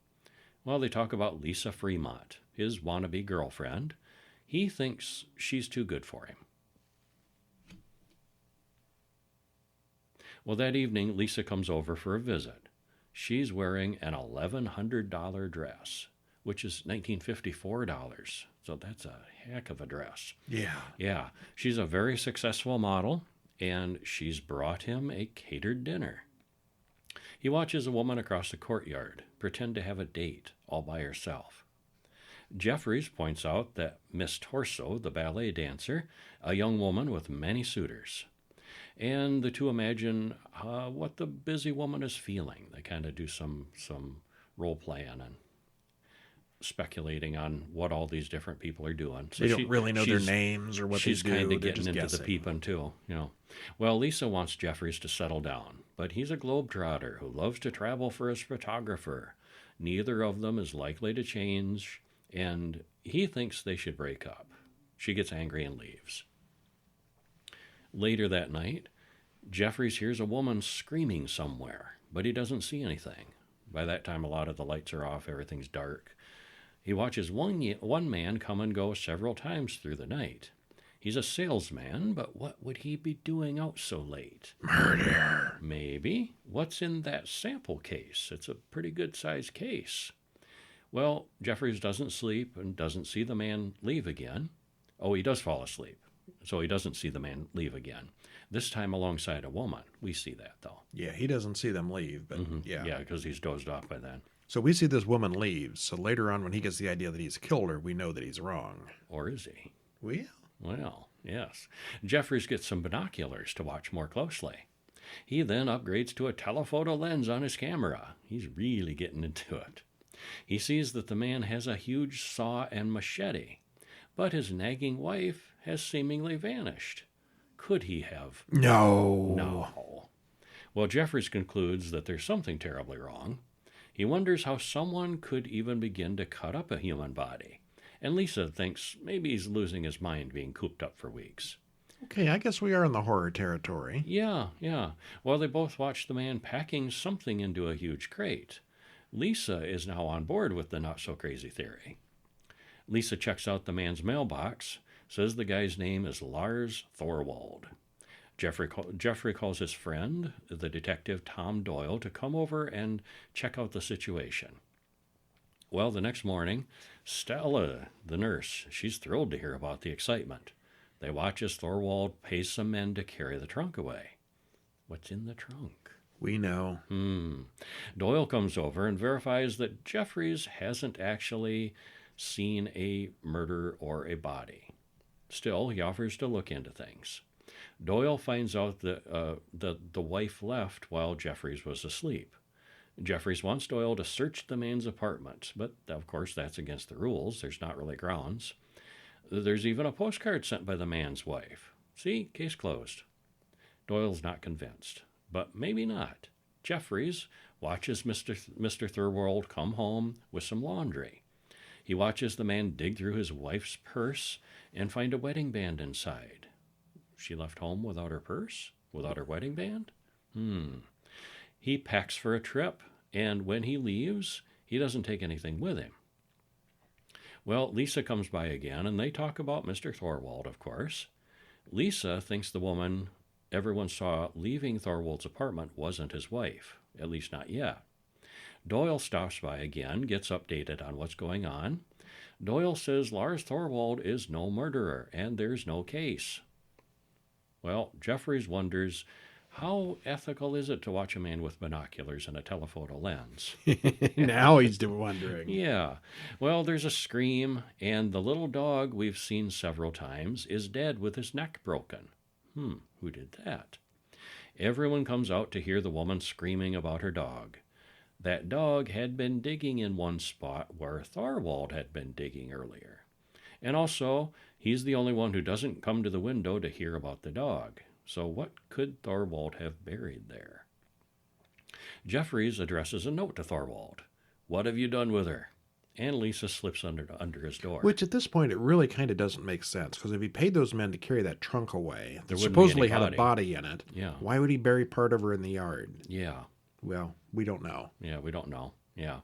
Well, they talk about Lisa Fremont, his wannabe girlfriend. He thinks she's too good for him. Well, that evening, Lisa comes over for a visit. She's wearing an $1,100 dress, which is $1954. So that's a heck of a dress. Yeah. She's a very successful model, and she's brought him a catered dinner. He watches a woman across the courtyard pretend to have a date all by herself. Jeffries points out that Miss Torso, the ballet dancer, a young woman with many suitors. And the two imagine what the busy woman is feeling. They kind of do some role playing and speculating on what all these different people are doing. So they don't really know their names or what they do. She's kind of getting into guessing. the peeping too, Well, Lisa wants Jeffries to settle down, but he's a globetrotter who loves to travel for his photographer. Neither of them is likely to change, and he thinks they should break up. She gets angry and leaves. Later that night, Jeffries hears a woman screaming somewhere, but he doesn't see anything. By that time, a lot of the lights are off, everything's dark. He watches one man come and go several times through the night. He's a salesman, but what would he be doing out so late? Murder. Maybe. What's in that sample case? It's a pretty good-sized case. Well, Jeffries doesn't sleep and doesn't see the man leave again. Oh, he does fall asleep, so he doesn't see the man leave again. This time alongside a woman. We see that, though. Yeah, he doesn't see them leave, but yeah. Yeah, because he's dozed off by then. So we see this woman leave, so later on when he gets the idea that he's killed her, we know that he's wrong. Or is he? Well, yes. Jeffries gets some binoculars to watch more closely. He then upgrades to a telephoto lens on his camera. He's really getting into it. He sees that the man has a huge saw and machete, but his nagging wife has seemingly vanished. Could he have? No. Well, Jeffries concludes that there's something terribly wrong. He wonders how someone could even begin to cut up a human body. And Lisa thinks maybe he's losing his mind being cooped up for weeks. Okay, I guess we are in the horror territory. Yeah. Well, they both watch the man packing something into a huge crate. Lisa is now on board with the not-so-crazy theory. Lisa checks out the man's mailbox, says the guy's name is Lars Thorwald. Jeffrey calls his friend, the detective Tom Doyle, to come over and check out the situation. Well, the next morning, Stella, the nurse, she's thrilled to hear about the excitement. They watch as Thorwald pays some men to carry the trunk away. What's in the trunk? We know. Doyle comes over and verifies that Jeffries hasn't actually seen a murder or a body. Still, he offers to look into things. Doyle finds out that the wife left while Jeffries was asleep. Jeffries wants Doyle to search the man's apartment, but of course that's against the rules. There's not really grounds. There's even a postcard sent by the man's wife. See, case closed. Doyle's not convinced, but maybe not. Jeffries watches Mr. Thorwald come home with some laundry. He watches the man dig through his wife's purse and find a wedding band inside. She left home without her purse? Without her wedding band? He packs for a trip, and when he leaves, he doesn't take anything with him. Well, Lisa comes by again, and they talk about Mr. Thorwald, of course. Lisa thinks the woman everyone saw leaving Thorwald's apartment wasn't his wife, at least not yet. Doyle stops by again, gets updated on what's going on. Doyle says Lars Thorwald is no murderer, and there's no case. Well, Jeffries wonders, how ethical is it to watch a man with binoculars and a telephoto lens? Now he's wondering. Yeah. Well, there's a scream, and the little dog we've seen several times is dead with his neck broken. Who did that? Everyone comes out to hear the woman screaming about her dog. That dog had been digging in one spot where Thorwald had been digging earlier. And also, he's the only one who doesn't come to the window to hear about the dog. So what could Thorwald have buried there? Jeffries addresses a note to Thorwald. What have you done with her? And Lisa slips under his door. Which at this point, it really kind of doesn't make sense, because if he paid those men to carry that trunk away, that There wouldn't supposedly be any had a body in it, Yeah. why would he bury part of her in the yard? Yeah. Well, we don't know. Yeah, we don't know. Yeah.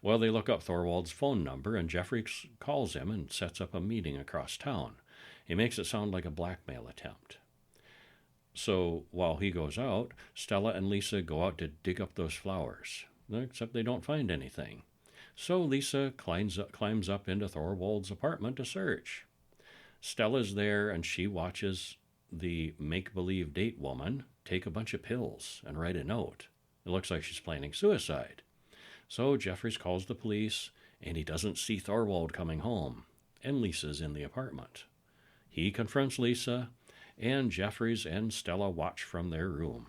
Well, they look up Thorwald's phone number, and Jeffries calls him and sets up a meeting across town. He makes it sound like a blackmail attempt. So while he goes out, Stella and Lisa go out to dig up those flowers, except they don't find anything. So Lisa climbs up into Thorwald's apartment to search. Stella's there, and she watches the make-believe date woman take a bunch of pills and write a note. It looks like she's planning suicide. So Jeffries calls the police, and he doesn't see Thorwald coming home, and Lisa's in the apartment. He confronts Lisa, and Jeffries and Stella watch from their room.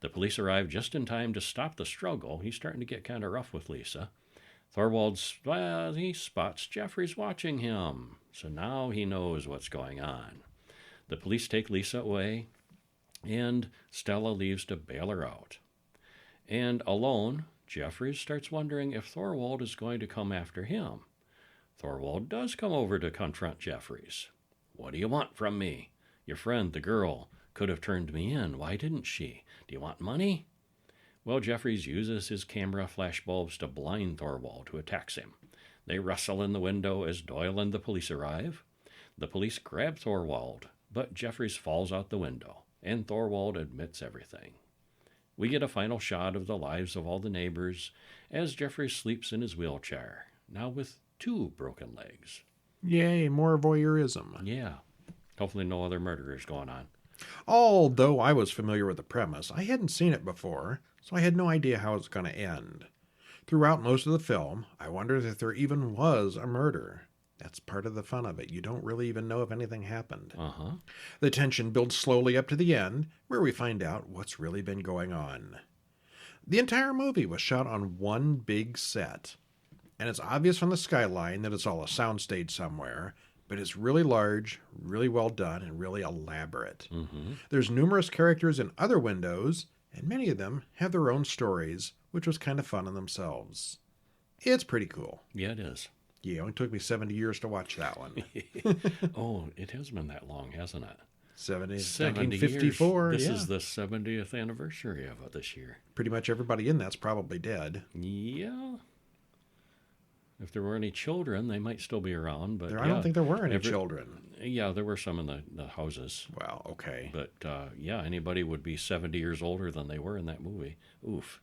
The police arrive just in time to stop the struggle. He's starting to get kind of rough with Lisa. Thorwald, he spots Jeffries watching him, so now he knows what's going on. The police take Lisa away, and Stella leaves to bail her out. And alone, Jeffries starts wondering if Thorwald is going to come after him. Thorwald does come over to confront Jeffries. What do you want from me? Your friend, the girl, could have turned me in. Why didn't she? Do you want money? Well, Jeffries uses his camera flashbulbs to blind Thorwald, who attacks him. They wrestle in the window as Doyle and the police arrive. The police grab Thorwald, but Jeffries falls out the window, and Thorwald admits everything. We get a final shot of the lives of all the neighbors as Jeffries sleeps in his wheelchair, now with 2 broken legs. Yay, more voyeurism. Yeah. Hopefully no other murderers going on. Although I was familiar with the premise, I hadn't seen it before, so I had no idea how it's going to end. Throughout most of the film, I wondered if there even was a murder. That's part of the fun of it. You don't really even know if anything happened. The tension builds slowly up to the end, where we find out what's really been going on. The entire movie was shot on one big set, and it's obvious from the skyline that it's all a soundstage somewhere, but it's really large, really well done, and really elaborate. There's numerous characters in other windows, and many of them have their own stories, which was kind of fun in themselves. It's pretty cool. Yeah, it is. Yeah, it only took me 70 years to watch that one. Oh, it has been that long, hasn't it? 70 years. 1954. This yeah. is the 70th anniversary of it this year. Pretty much everybody in that's probably dead. Yeah. If there were any children, they might still be around. But I don't think there were any children. Yeah, there were some in the houses. Well, okay. But yeah, anybody would be 70 years older than they were in that movie. Oof.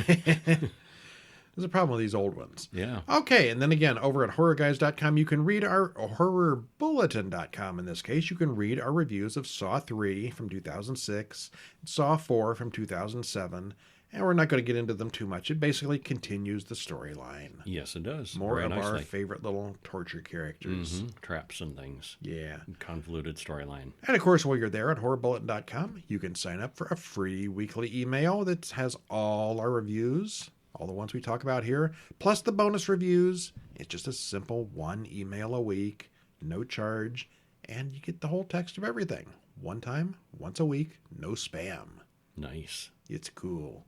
There's a problem with these old ones. Yeah. Okay, and then again, over at horrorguys.com, you can read our horrorbulletin.com. In this case, you can read our reviews of Saw 3 from 2006, Saw 4 from 2007, And we're not going to get into them too much. It basically continues the storyline. Yes, it does. More Very of our nicely. favorite little torture characters. Traps and things. Yeah. Convoluted storyline. And of course, while you're there at horrorbulletin.com, you can sign up for a free weekly email that has all our reviews, all the ones we talk about here, plus the bonus reviews. It's just a simple 1 email a week, no charge, and you get the whole text of everything. One time, once a week, no spam. Nice. It's cool.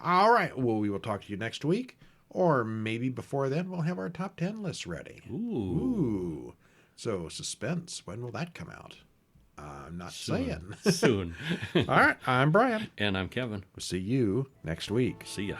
All right. Well, we will talk to you next week. Or maybe before then, we'll have our top 10 lists ready. Ooh. So, suspense. When will that come out? I'm not saying. Soon. All right. I'm Brian. And I'm Kevin. We'll see you next week. See ya.